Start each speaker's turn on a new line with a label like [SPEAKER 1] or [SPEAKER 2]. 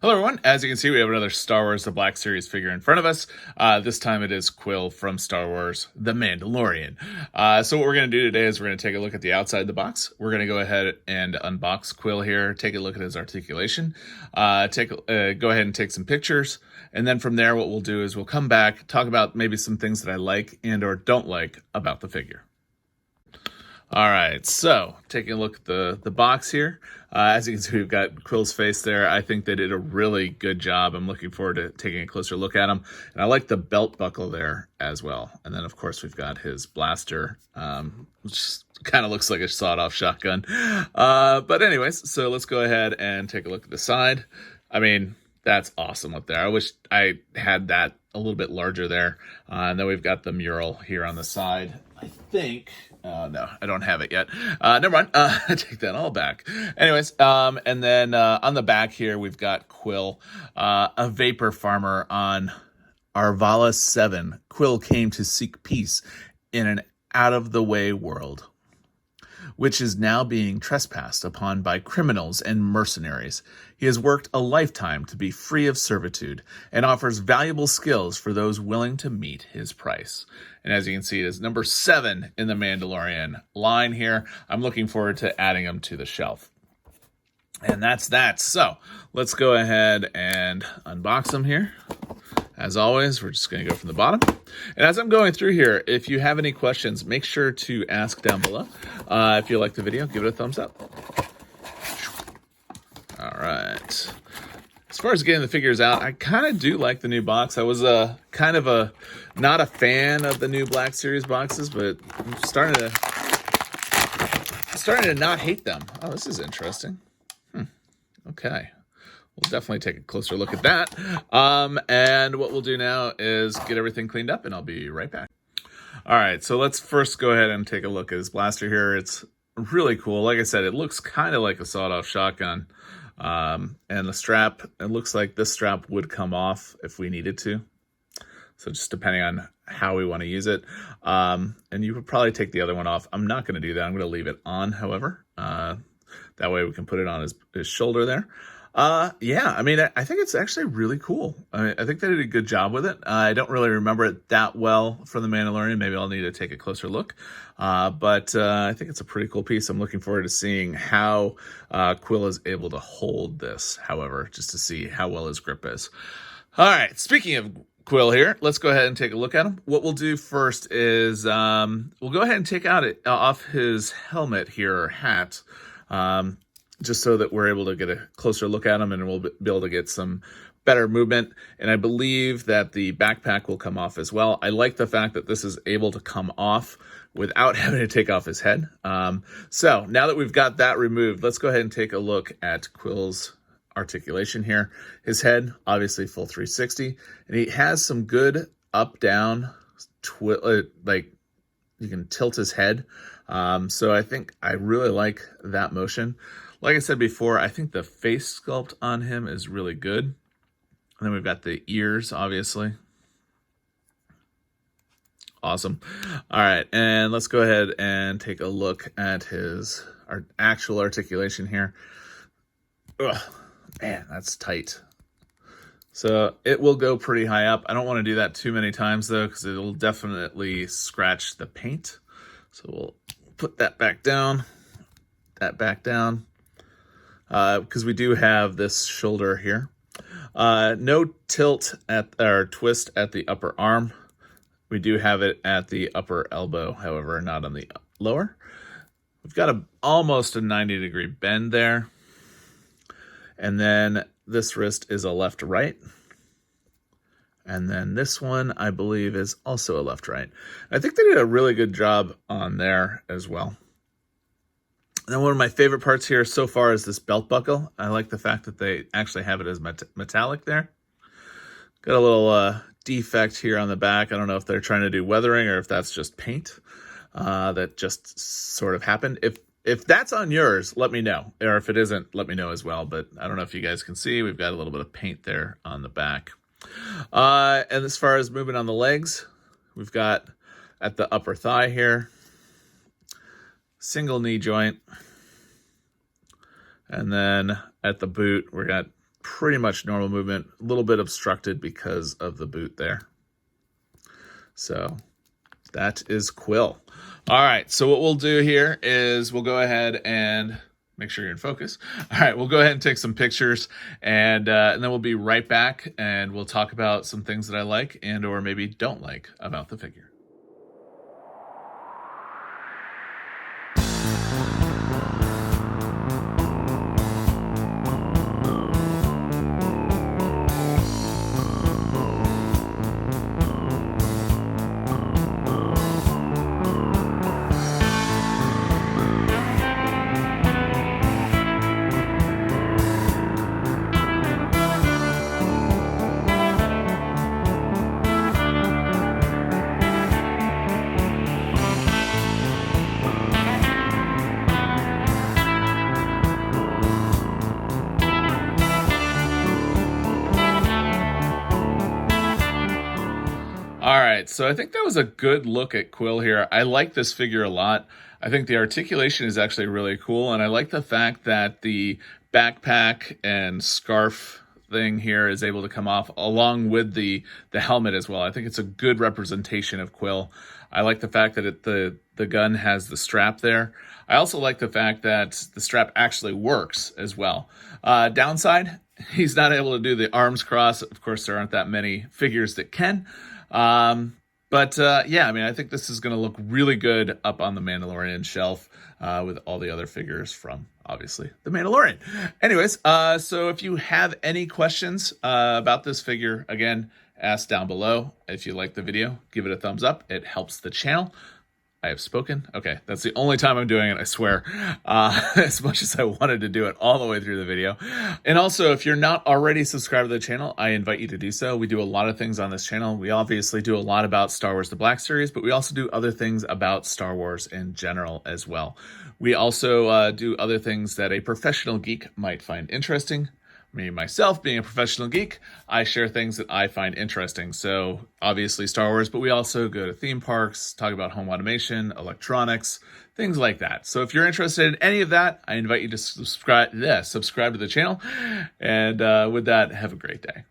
[SPEAKER 1] Hello everyone, as you can see we have another Star Wars The Black Series figure in front of us. This time it is Kuiil from Star Wars The Mandalorian. So what we're going to do today is we're going to take a look at the outside of the box. We're going to go ahead and unbox Kuiil here, take a look at his articulation, go ahead and take some pictures, and then from there what we'll do is we'll come back, talk about maybe some things that I like and or don't like about the figure. All right, so taking a look at the box here. As you can see, we've got Kuiil's face there. I think they did a really good job. I'm looking forward to taking a closer look at him. And I like the belt buckle there as well. And then, of course, we've got his blaster, which kind of looks like a sawed-off shotgun. But anyways, so let's go ahead and take a look at the side. I mean, that's awesome up there. I wish I had that a little bit larger there. And then we've got the mural here on the side. I think... no, I don't have it yet. Never mind. I take that all back. Anyways, and then on the back here, we've got Kuiil, a vapor farmer on Arvala 7. Kuiil came to seek peace in an out-of-the-way world, which is now being trespassed upon by criminals and mercenaries. He has worked a lifetime to be free of servitude and offers valuable skills for those willing to meet his price. And as you can see, it is number 7 in the Mandalorian line here. I'm looking forward to adding him to the shelf. And that's that. So let's go ahead and unbox him here. As always, we're just going to go from the bottom. And as I'm going through here, if you have any questions, make sure to ask down below. If you like the video, give it a thumbs up. All right. As far as getting the figures out, I kind of do like the new box. I was not a fan of the new Black Series boxes, but I'm starting to not hate them. Oh, this is interesting. Okay. We'll definitely take a closer look at that. And what we'll do now is get everything cleaned up, and I'll be right back. All right, so let's first go ahead and take a look at his blaster here. It's really cool. Like I said, it looks kind of like a sawed-off shotgun. And the strap, it looks like this strap would come off if we needed to. So just depending on how we want to use it. And you would probably take the other one off. I'm not going to do that. I'm going to leave it on, however. That way we can put it on his shoulder there. Yeah, I mean, I think it's actually really cool. I think they did a good job with it. I don't really remember it that well from The Mandalorian. Maybe I'll need to take a closer look. But I think it's a pretty cool piece. I'm looking forward to seeing how Kuiil is able to hold this, however, just to see how well his grip is. All right, speaking of Kuiil here, let's go ahead and take a look at him. What we'll do first is we'll go ahead and take off his helmet here, or hat, just so that we're able to get a closer look at him, and we'll be able to get some better movement. And I believe that the backpack will come off as well. I like the fact that this is able to come off without having to take off his head. So now that we've got that removed, let's go ahead and take a look at Kuiil's articulation here. His head, obviously full 360, and he has some good up-down, like you can tilt his head. So I think I really like that motion. Like I said before, I think the face sculpt on him is really good. And then we've got the ears, obviously. Awesome. All right, and let's go ahead and take a look at his actual articulation here. Ugh, man, that's tight. So it will go pretty high up. I don't want to do that too many times, though, because it'll definitely scratch the paint. So we'll put that back down, because we do have this shoulder here. No tilt or twist at the upper arm. We do have it at the upper elbow, however, not on the lower. We've got almost a 90-degree bend there. And then this wrist is a left-right. And then this one, I believe, is also a left-right. I think they did a really good job on there as well. And one of my favorite parts here so far is this belt buckle. I like the fact that they actually have it as metallic there. Got a little defect here on the back. I don't know if they're trying to do weathering or if that's just paint that just sort of happened. If that's on yours, let me know. Or if it isn't, let me know as well. But I don't know if you guys can see, we've got a little bit of paint there on the back. And as far as movement on the legs, we've got at the upper thigh here, single knee joint. And then at the boot, we got pretty much normal movement, a little bit obstructed because of the boot there. So that is Kuiil. All right, so what we'll do here is we'll go ahead and make sure you're in focus. All right, we'll go ahead and take some pictures, and then we'll be right back, and we'll talk about some things that I like and or maybe don't like about the figure. All right, so I think that was a good look at Kuiil here. I like this figure a lot. I think the articulation is actually really cool, and I like the fact that the backpack and scarf thing here is able to come off along with the helmet as well. I think it's a good representation of Kuiil. I like the fact that the gun has the strap there. I also like the fact that the strap actually works as well. Downside, he's not able to do the arms cross. Of course, there aren't that many figures that can. Yeah, I mean, I think this is going to look really good up on the Mandalorian shelf with all the other figures from, obviously, the Mandalorian. Anyways, so if you have any questions about this figure, again, ask down below. If you like the video, give it a thumbs up. It helps the channel. I have spoken. Okay, that's the only time I'm doing it, I swear. As much as I wanted to do it all the way through the video. And also, if you're not already subscribed to the channel, I invite you to do so. We do a lot of things on this channel. We obviously do a lot about Star Wars The Black Series, but we also do other things about Star Wars in general as well. We also do other things that a professional geek might find interesting. Me, myself, being a professional geek, I share things that I find interesting. So obviously Star Wars, but we also go to theme parks, talk about home automation, electronics, things like that. So if you're interested in any of that, I invite you to subscribe to the channel. And with that, have a great day.